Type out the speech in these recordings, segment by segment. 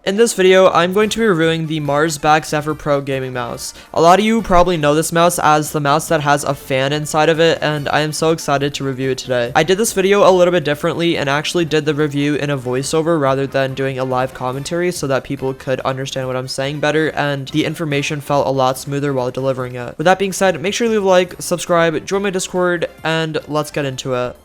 In this video, I'm going to be reviewing the Marsback Zephyr Pro gaming mouse. A lot of you probably know this mouse as the mouse that has a fan inside of it, and I am so excited to review it today. I did this video a little bit differently and actually did the review in a voiceover rather than doing a live commentary so that people could understand what I'm saying better and the information felt a lot smoother while delivering it. With that being said, make sure to leave a like, subscribe, join my Discord, and let's get into it.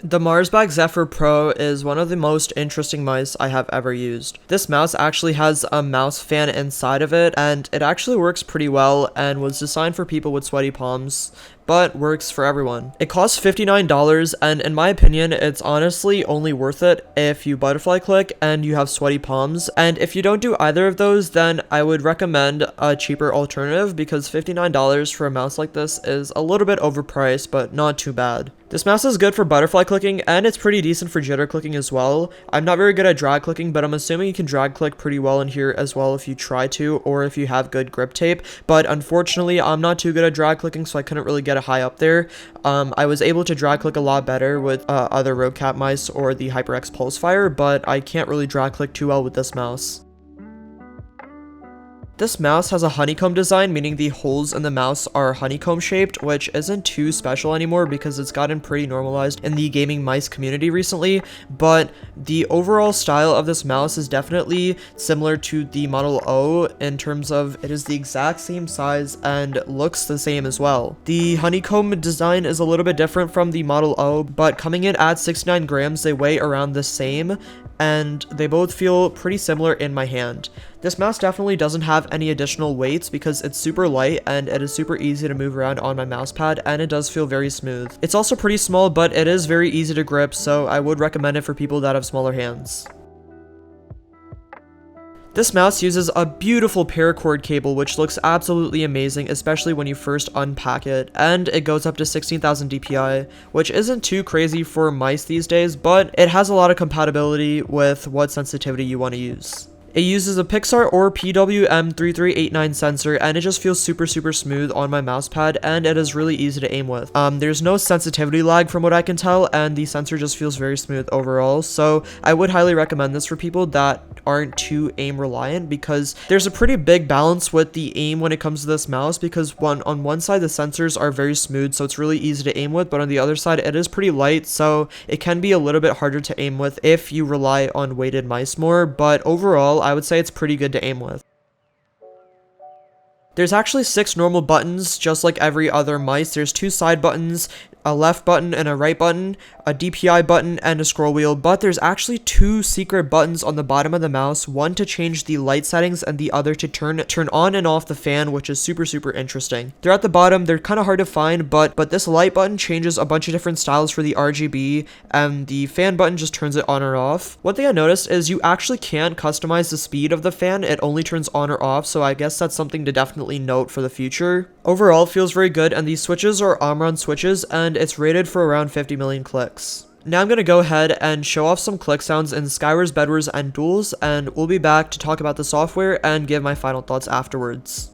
The Marsback Zephyr Pro is one of the most interesting mice I have ever used. This mouse actually has a mouse fan inside of it, and it actually works pretty well and was designed for people with sweaty palms, but works for everyone. It costs $59, and in my opinion, it's honestly only worth it if you butterfly click and you have sweaty palms. And if you don't do either of those, then I would recommend a cheaper alternative because $59 for a mouse like this is a little bit overpriced, but not too bad. This mouse is good for butterfly clicking, and it's pretty decent for jitter clicking as well. I'm not very good at drag clicking, but I'm assuming you can drag click pretty well in here as well if you try to, or if you have good grip tape. But unfortunately, I'm not too good at drag clicking, so I couldn't really get it high up there. I was able to drag click a lot better with other RodeCap mice or the HyperX Pulsefire, but I can't really drag click too well with this mouse. This mouse has a honeycomb design, meaning the holes in the mouse are honeycomb shaped, which isn't too special anymore because it's gotten pretty normalized in the gaming mice community recently, but the overall style of this mouse is definitely similar to the Model O in terms of it is the exact same size and looks the same as well. The honeycomb design is a little bit different from the Model O, but coming in at 69 grams, they weigh around the same, and they both feel pretty similar in my hand. This mouse definitely doesn't have any additional weights because it's super light and it is super easy to move around on my mouse pad, and it does feel very smooth. It's also pretty small, but it is very easy to grip, so I would recommend it for people that have smaller hands. This mouse uses a beautiful paracord cable which looks absolutely amazing, especially when you first unpack it, and it goes up to 16,000 DPI, which isn't too crazy for mice these days, but it has a lot of compatibility with what sensitivity you want to use. It uses a Pixar or PWM3389 sensor, and it just feels super smooth on my mouse pad, and it is really easy to aim with. There's no sensitivity lag from what I can tell, and the sensor just feels very smooth overall, so I would highly recommend this for people that aren't too aim reliant, because there's a pretty big balance with the aim when it comes to this mouse, because on one side the sensors are very smooth, so it's really easy to aim with, but on the other side it is pretty light, so it can be a little bit harder to aim with if you rely on weighted mice more, but overall I would say it's pretty good to aim with. There's actually 6 normal buttons, just like every other mice. There's 2 side buttons, a left button and a right button, a DPI button, and a scroll wheel, but there's actually 2 secret buttons on the bottom of the mouse, one to change the light settings and the other to turn on and off the fan, which is super interesting. They're at the bottom, they're kind of hard to find, but this light button changes a bunch of different styles for the RGB, and the fan button just turns it on or off. One thing I noticed is you actually can't customize the speed of the fan, it only turns on or off, so I guess that's something to definitely note for the future. Overall, it feels very good, and these switches are Omron switches, and it's rated for around 50 million clicks. Now I'm going to go ahead and show off some click sounds in Skywars, Bedwars, and Duels, and we'll be back to talk about the software and give my final thoughts afterwards.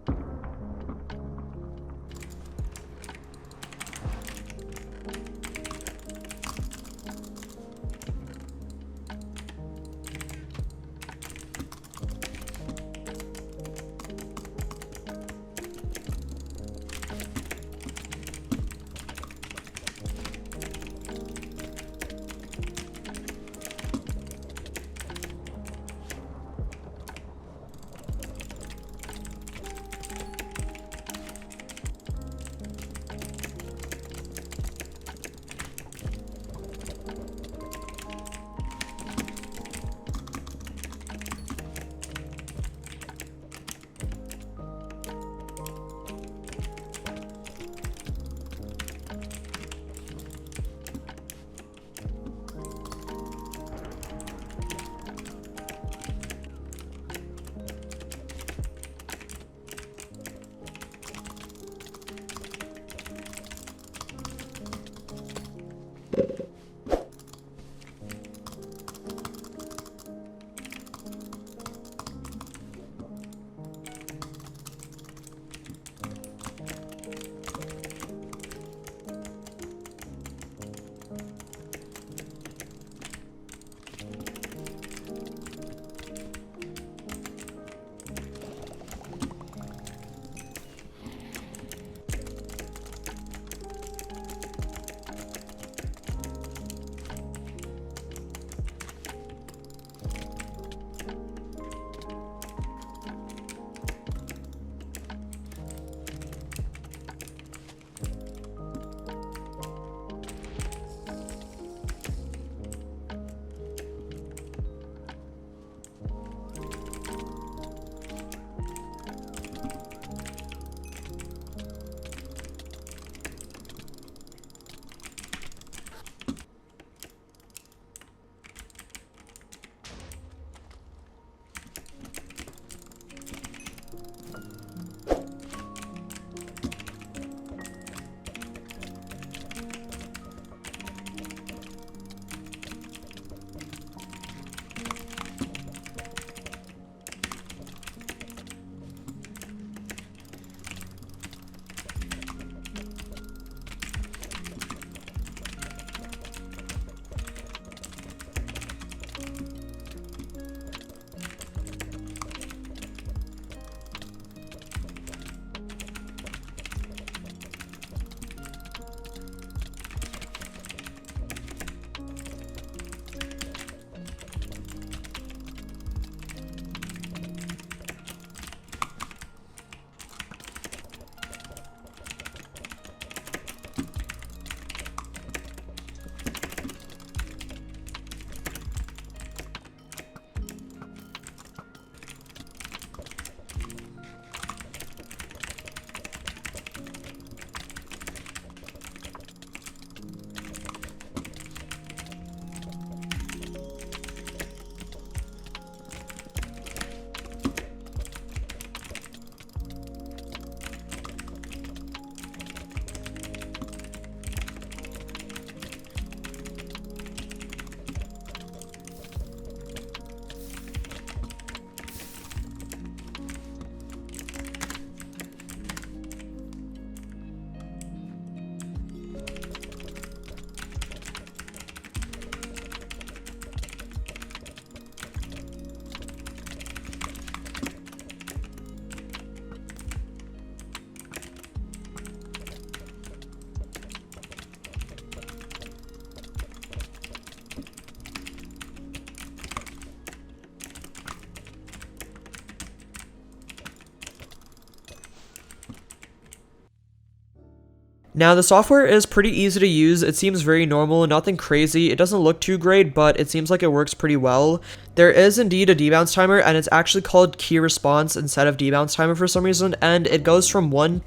Now, the software is pretty easy to use. It seems very normal, nothing crazy. It doesn't look too great, but it seems like it works pretty well. There is indeed a debounce timer, and it's actually called key response instead of debounce timer for some reason, and it goes from 1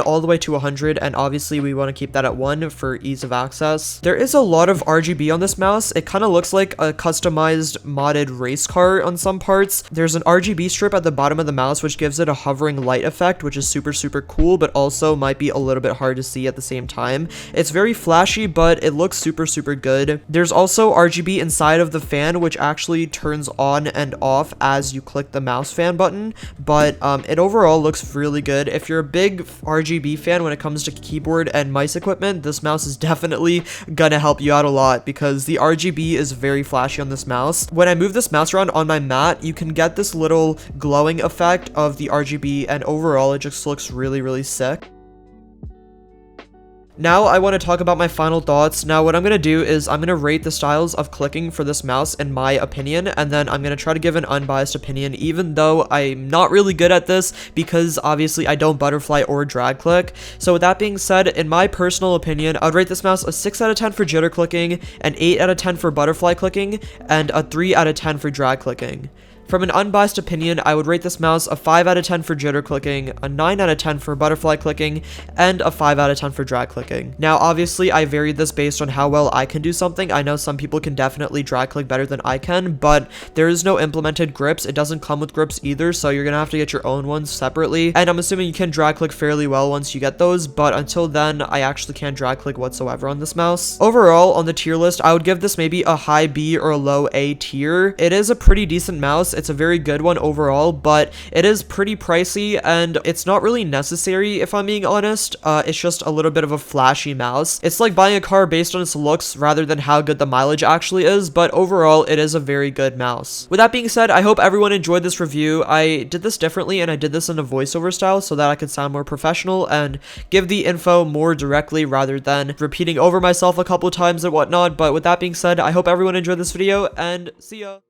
all the way to 100, and obviously we want to keep that at 1 for ease of access. There is a lot of RGB on this mouse. It kind of looks like a customized modded race car on some parts. There's an RGB strip at the bottom of the mouse which gives it a hovering light effect, which is super cool, but also might be a little bit hard to see at the same time. It's very flashy, but it looks super good. There's also RGB inside of the fan, which actually turns on and off as you click the mouse fan button, but it overall looks really good. If you're a big RGB fan when it comes to keyboard and mice equipment, this mouse is definitely gonna help you out a lot because the RGB is very flashy on this mouse. When I move this mouse around on my mat, you can get this little glowing effect of the RGB, and overall it just looks really sick. Now I want to talk about my final thoughts. Now what I'm going to do is I'm going to rate the styles of clicking for this mouse in my opinion, and then I'm going to try to give an unbiased opinion, even though I'm not really good at this because obviously I don't butterfly or drag click. So with that being said, in my personal opinion, I would rate this mouse a 6 out of 10 for jitter clicking, an 8 out of 10 for butterfly clicking, and a 3 out of 10 for drag clicking. From an unbiased opinion, I would rate this mouse a 5 out of 10 for jitter clicking, a 9 out of 10 for butterfly clicking, and a 5 out of 10 for drag clicking. Now, obviously, I varied this based on how well I can do something. I know some people can definitely drag click better than I can, but there is no implemented grips. It doesn't come with grips either, so you're gonna have to get your own ones separately. And I'm assuming you can drag click fairly well once you get those, but until then, I actually can't drag click whatsoever on this mouse. Overall, on the tier list, I would give this maybe a high B or a low A tier. It is a pretty decent mouse. It's a very good one overall, but it is pretty pricey and it's not really necessary if I'm being honest. It's just a little bit of a flashy mouse. It's like buying a car based on its looks rather than how good the mileage actually is, but overall it is a very good mouse. With that being said, I hope everyone enjoyed this review. I did this differently and I did this in a voiceover style so that I could sound more professional and give the info more directly rather than repeating over myself a couple times and whatnot. But with that being said, I hope everyone enjoyed this video and see ya!